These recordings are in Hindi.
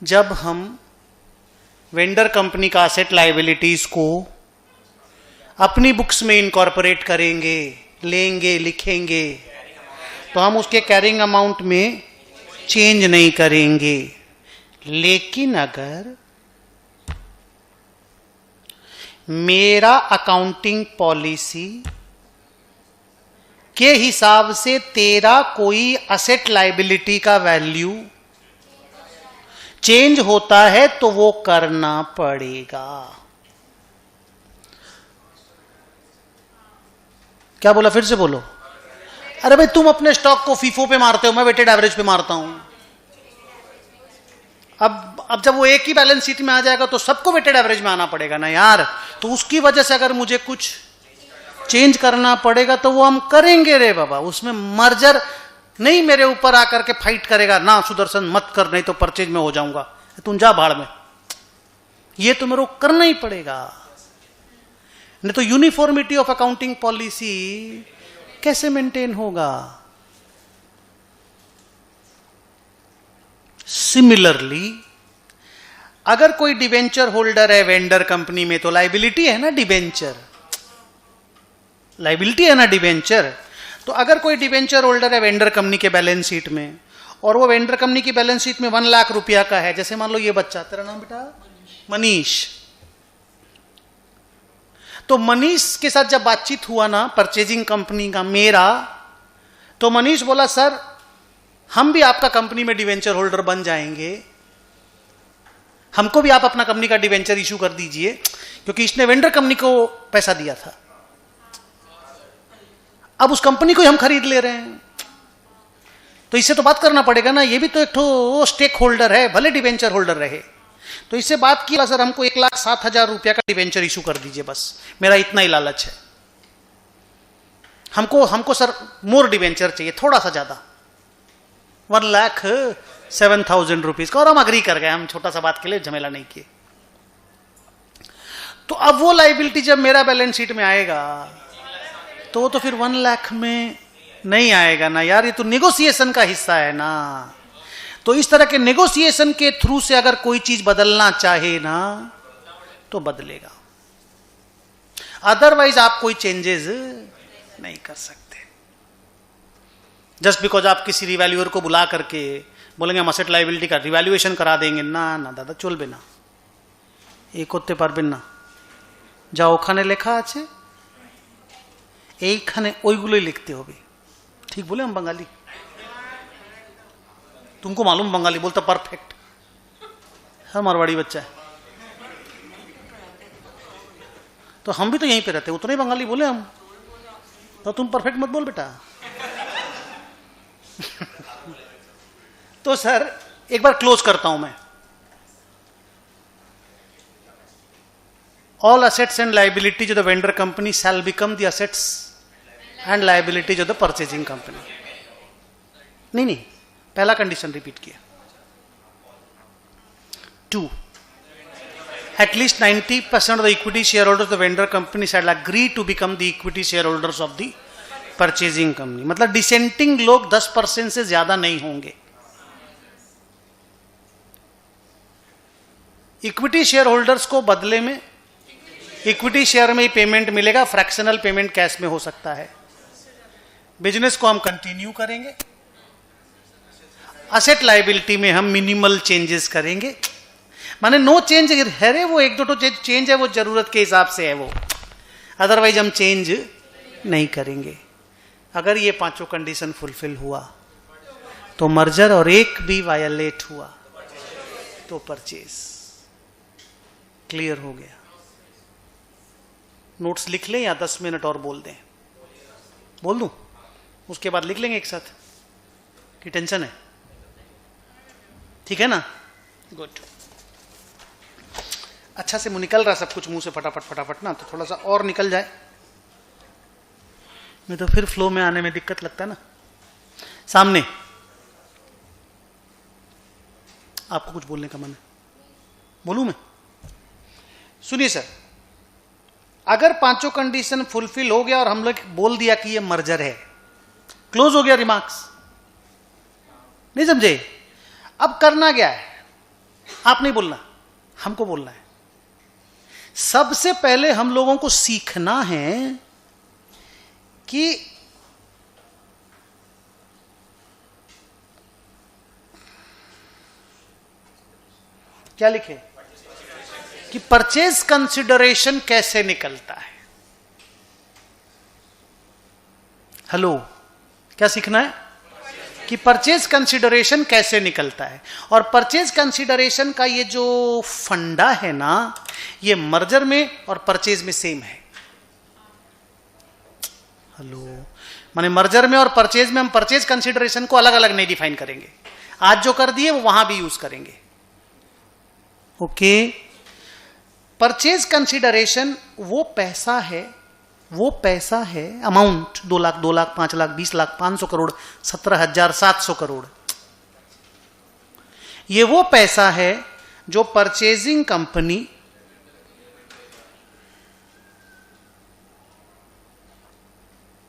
जब हम वेंडर कंपनी का असेट लायबिलिटीज को अपनी बुक्स में इनकॉर्पोरेट करेंगे, लेंगे, लिखेंगे, तो हम उसके कैरिंग अमाउंट में चेंज नहीं करेंगे। लेकिन अगर मेरा अकाउंटिंग पॉलिसी के हिसाब से तेरा कोई असेट लायबिलिटी का वैल्यू चेंज होता है तो वो करना पड़ेगा। क्या बोला, फिर से बोलो। अरे भाई तुम अपने स्टॉक को फीफो पे मारते हो, मैं वेटेड एवरेज पे मारता हूं। अब जब वो एक ही बैलेंस शीट में आ जाएगा तो सबको वेटेड एवरेज में आना पड़ेगा ना यार। तो उसकी वजह से अगर मुझे कुछ चेंज करना पड़ेगा तो वो हम करेंगे रे बाबा। उसमें मर्जर नहीं मेरे ऊपर आकर के फाइट करेगा ना, सुदर्शन मत कर नहीं तो परचेज में हो जाऊंगा, तुम जा भाड़ में। ये तो मेरे को करना ही पड़ेगा, नहीं तो यूनिफॉर्मिटी ऑफ अकाउंटिंग पॉलिसी कैसे मेंटेन होगा। सिमिलरली अगर कोई डिबेंचर होल्डर है वेंडर कंपनी में तो लायबिलिटी है ना, डिबेंचर लायबिलिटी है ना, डिबेंचर। तो अगर कोई डिबेंचर होल्डर है वेंडर कंपनी के बैलेंस शीट में और वो वेंडर कंपनी की बैलेंस शीट में 1 लाख रुपया का है, जैसे मान लो ये बच्चा, तेरा नाम बेटा मनीष, तो मनीष के साथ जब बातचीत हुआ ना परचेजिंग कंपनी का मेरा, तो मनीष बोला सर हम भी आपका कंपनी में डिवेंचर होल्डर बन जाएंगे, हमको भी आप अपना कंपनी का डिवेंचर इशू कर दीजिए, क्योंकि इसने वेंडर कंपनी को पैसा दिया था, अब उस कंपनी को ही हम खरीद ले रहे हैं, तो इससे तो बात करना पड़ेगा ना, ये भी तो एक ठो स्टेक होल्डर है, भले डिवेंचर होल्डर रहे। तो इससे बात की सर हमको 1,07,000 रुपया का डिवेंचर इशू कर दीजिए, बस मेरा इतना ही लालच है, हमको सर मोर डिवेंचर चाहिए, थोड़ा सा ज्यादा, 1,07,000 रुपीज का। और हम अग्री कर गए, हम छोटा सा बात के लिए झमेला नहीं किए। तो अब वो लायबिलिटी जब मेरा बैलेंस शीट में आएगा तो वो तो फिर 1 लाख में नहीं आएगा ना यार, ये तो नेगोशिएशन का हिस्सा है ना। तो इस तरह के नेगोशिएशन के थ्रू से अगर कोई चीज बदलना चाहे ना तो बदलेगा, अदरवाइज आप कोई चेंजेस नहीं कर सकते। जस्ट बिकॉज आप किसी रिवैल्यूअर को बुला करके बोलेंगे हम असेट लायबिलिटी का रिवैल्यूएशन करा देंगे, ना ना दादा चलबे ना, एक होते पारबेन ना। যা ওখানে লেখা আছে এইখানে ওইগুলোই লিখতে হবে। ठीक बोले हम बंगाली, तुमको मालूम बंगाली बोलता परफेक्ट, हर मारवाड़ी बच्चा है, तो हम भी तो यहीं पे रहते, उतना ही बंगाली बोले हम, तो तुम परफेक्ट मत बोल बेटा। तो सर एक बार क्लोज करता हूं मैं। All assets and liabilities of the vendor company shall become the assets and liabilities of the purchasing company. नहीं, पहला कंडीशन रिपीट किया। 2, at least 90% of the equity shareholders of the vendor company shall agree to become the equity shareholders of the purchasing company. मतलब डिसेंटिंग लोग 10% से ज्यादा नहीं होंगे। इक्विटी शेयर होल्डर्स को बदले में इक्विटी शेयर में ही पेमेंट मिलेगा, फ्रैक्शनल पेमेंट कैश में हो सकता है। बिजनेस को हम कंटिन्यू करेंगे, असेट लायबिलिटी में हम मिनिमल चेंजेस करेंगे, माने नो चेंज है रे, वो एक दो चेंज है वो जरूरत के हिसाब से है वो, अदरवाइज हम चेंज नहीं करेंगे। अगर ये पांचों कंडीशन फुलफिल हुआ तो मर्जर और एक भी वायलेट हुआ तो परचेज क्लियर हो गया। नोट्स लिख लें या 10 मिनट और बोल दें? बोल दूं, उसके बाद लिख लेंगे एक साथ, कि टेंशन है? ठीक है ना, गुड। अच्छा से मुंह निकल रहा सब कुछ मुंह से फटाफट फटाफट ना, तो थोड़ा सा और निकल जाए, नहीं तो फिर फ्लो में आने में दिक्कत लगता है ना। सामने आपको कुछ बोलने का मन है, बोलूं मैं? सुनिए सर, अगर पांचों कंडीशन फुलफिल हो गया और हम लोग बोल दिया कि ये मर्जर है, क्लोज हो गया रिमार्क्स, नहीं समझे? अब करना क्या है? आप नहीं बोलना, हमको बोलना है। सबसे पहले हम लोगों को सीखना है कि क्या लिखे कि परचेज कंसिडरेशन कैसे निकलता है। हेलो, क्या सीखना है कि परचेज कंसिडरेशन कैसे निकलता है। और परचेज कंसिडरेशन का ये जो फंडा है ना, ये मर्जर में और परचेज में सेम है। हेलो, माने मर्जर में और परचेज में हम परचेज कंसिडरेशन को अलग अलग नहीं डिफाइन करेंगे। आज जो कर दिए वो वहां भी यूज करेंगे। ओके, परचेज कंसिडरेशन वो पैसा है, अमाउंट 2 लाख, 2 लाख, 5 लाख, 20 लाख, 500 करोड़, 17,700 करोड़। ये वो पैसा है जो परचेजिंग कंपनी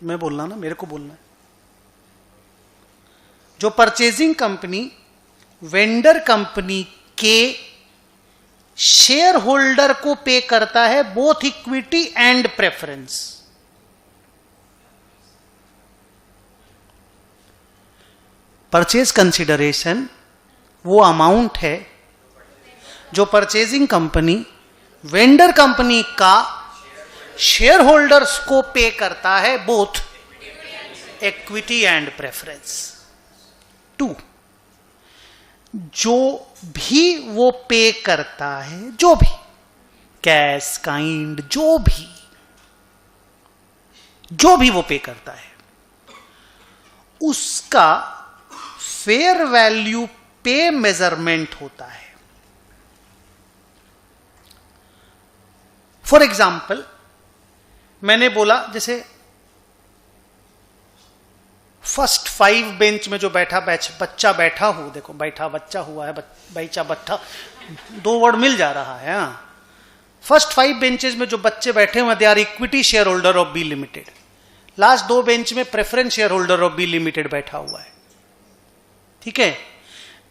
मैं बोलना ना, मेरे को बोलना है, जो परचेजिंग कंपनी वेंडर कंपनी के शेयर होल्डर को पे करता है, both equity and preference. Purchase consideration वो अमाउंट है जो परचेजिंग कंपनी वेंडर कंपनी का शेयर होल्डर्स को पे करता है, बोथ इक्विटी एंड प्रेफरेंस। 2, जो भी वो पे करता है, जो भी कैश, काइंड, जो भी वो पे करता है, उसका फेयर वैल्यू पे मेजरमेंट होता है। फॉर एग्जाम्पल, मैंने बोला जैसे फर्स्ट 5 बेंच में जो बच्चा बैठा हो, देखो बैठा बच्चा हुआ है, बैठा 2 वर्ड मिल जा रहा है। फर्स्ट 5 बेंचेस में जो बच्चे बैठे हुए, they are equity shareholder of B limited. Last 2 bench में preference shareholder of B limited बैठा हुआ है। ठीक है,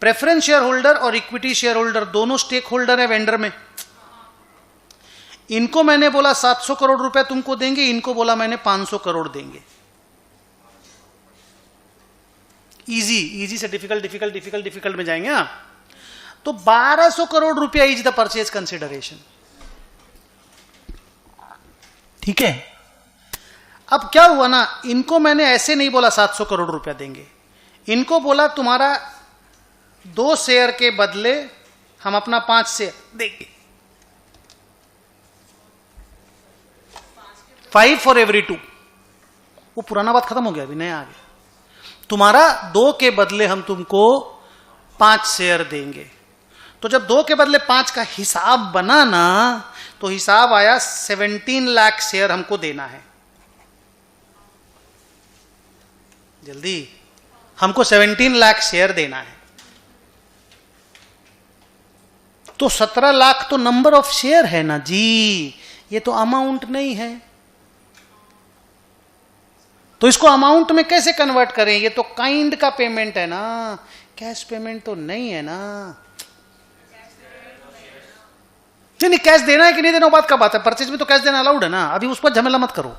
प्रेफरेंस शेयर होल्डर और इक्विटी शेयर होल्डर दोनों स्टेक होल्डर है वेंडर में। इनको मैंने बोला 700 करोड़ रुपए तुमको देंगे, इनको बोला मैंने 500 करोड़ देंगे। इजी से डिफिकल्ट में जाएंगे। तो 1200 करोड़ रुपया इज द परचेज कंसिडरेशन। ठीक है, अब क्या हुआ ना, इनको मैंने ऐसे नहीं बोला 700 करोड़ रुपया देंगे, इनको बोला तुम्हारा 2 शेयर के बदले हम अपना 5 शेयर देंगे, 5 फॉर एवरी 2। वो पुराना बात खत्म हो गया, अभी नया आ गया। तुम्हारा 2 के बदले हम तुमको 5 शेयर देंगे। तो जब 2 के बदले 5 का हिसाब बना ना, तो हिसाब आया 17 लाख शेयर हमको देना है। जल्दी, हमको 17 लाख शेयर देना है। तो 17 लाख तो नंबर ऑफ शेयर है ना जी, ये तो अमाउंट नहीं है। तो इसको अमाउंट में कैसे कन्वर्ट करें? ये तो काइंड का पेमेंट है ना, कैश पेमेंट तो नहीं है ना। नहीं, कैश देना है कि नहीं देना वो बात का बात है। परचेज में तो कैश देना अलाउड है ना, अभी उस पर झमेला मत करो।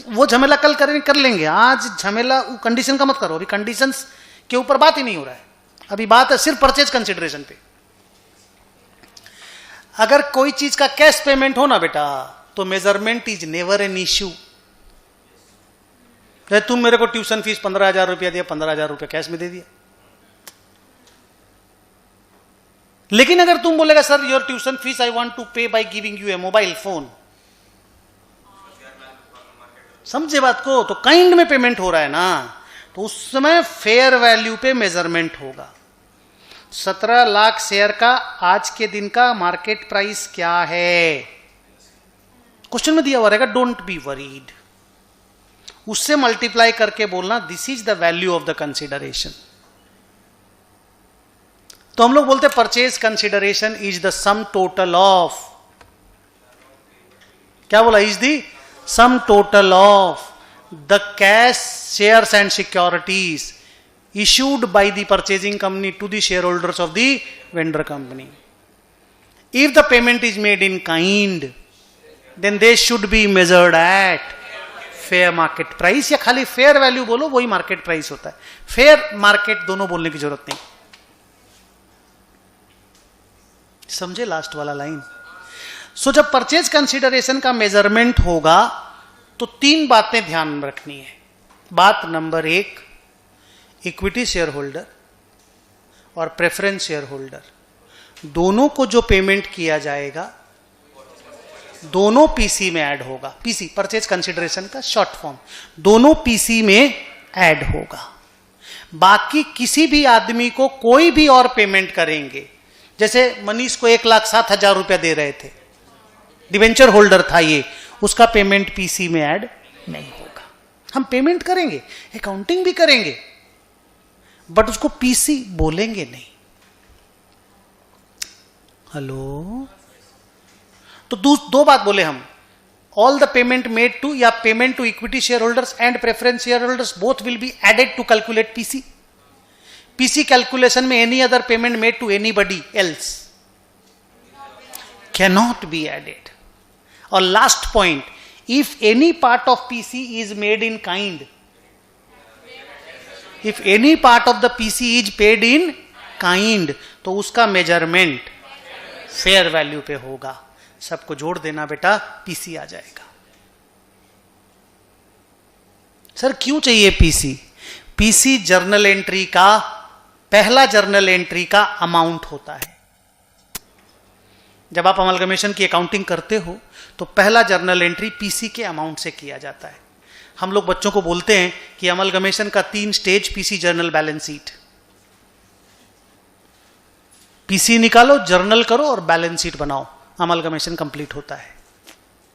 वो झमेला कल कर लेंगे, आज झमेला कंडीशन का मत करो। अभी कंडीशंस के ऊपर बात ही नहीं हो रहा है, अभी बात है सिर्फ परचेज कंसिडरेशन पे। अगर कोई चीज का कैश पेमेंट हो ना बेटा, तो measurement is never an issue. तुम मेरे को ट्यूशन फीस 15,000 रुपया दिया, 15,000 रुपया कैश में दे दिया। लेकिन अगर तुम बोलेगा sir your tuition fees I want to pay by giving you a mobile phone, समझे बात को, तो काइंड में पेमेंट हो रहा है ना, तो उस समय फेयर वैल्यू पे मेजरमेंट होगा। 17 लाख शेयर का आज के दिन का मार्केट प्राइस क्या है, क्वेश्चन में दिया हुआ रहेगा, डोंट बी वरीड। उससे मल्टीप्लाई करके बोलना this is the value of the consideration. तो हम लोग बोलते purchase consideration is the sum total of, क्या बोला, is the sum total of the cash shares and securities issued by the purchasing company to the shareholders of the vendor company. If the payment is made in kind, then they should be measured at fair market price, या खाली fair value बोलो वही market price होता है. fair market दोनों बोलने की जरूरत नहीं. समझे लास्ट वाला लाइन? सो जब परचेज कंसिडरेशन का मेजरमेंट होगा तो 3 बातें ध्यान में रखनी है. बात नंबर 1, इक्विटी शेयर होल्डर और प्रेफरेंस शेयर होल्डर दोनों को जो पेमेंट किया जाएगा दोनों पीसी में ऐड होगा. पीसी परचेज कंसिडरेशन का शॉर्ट फॉर्म, दोनों पीसी में ऐड होगा. बाकी किसी भी आदमी को कोई भी और पेमेंट करेंगे, जैसे मनीष को 1,07,000 रुपया दे रहे थे, डिवेंचर होल्डर था ये, उसका पेमेंट पीसी में ऐड नहीं होगा. हम पेमेंट करेंगे, अकाउंटिंग भी करेंगे, बट उसको पीसी बोलेंगे नहीं. हेलो, तो दो बात बोले हम. All the payment made to या payment to equity shareholders and preference shareholders both will be added to calculate PC. PC calculation में any other payment made to anybody else cannot be added. और last point, if any part of PC is made in kind, if any part of the PC is paid in kind, तो उसका मेजरमेंट फेयर वैल्यू पे होगा. सबको जोड़ देना बेटा, पीसी आ जाएगा. सर क्यों चाहिए पीसी? पीसी जर्नल एंट्री का, पहला जर्नल एंट्री का अमाउंट होता है. जब आप अमलगमेशन की अकाउंटिंग करते हो तो पहला जर्नल एंट्री पीसी के अमाउंट से किया जाता है. हम लोग बच्चों को बोलते हैं कि अमलगमेशन का 3 stage, PC, journal, balance sheet. PC निकालो, जर्नल करो और बैलेंस शीट बनाओ, अमलगमेशन कंप्लीट होता है.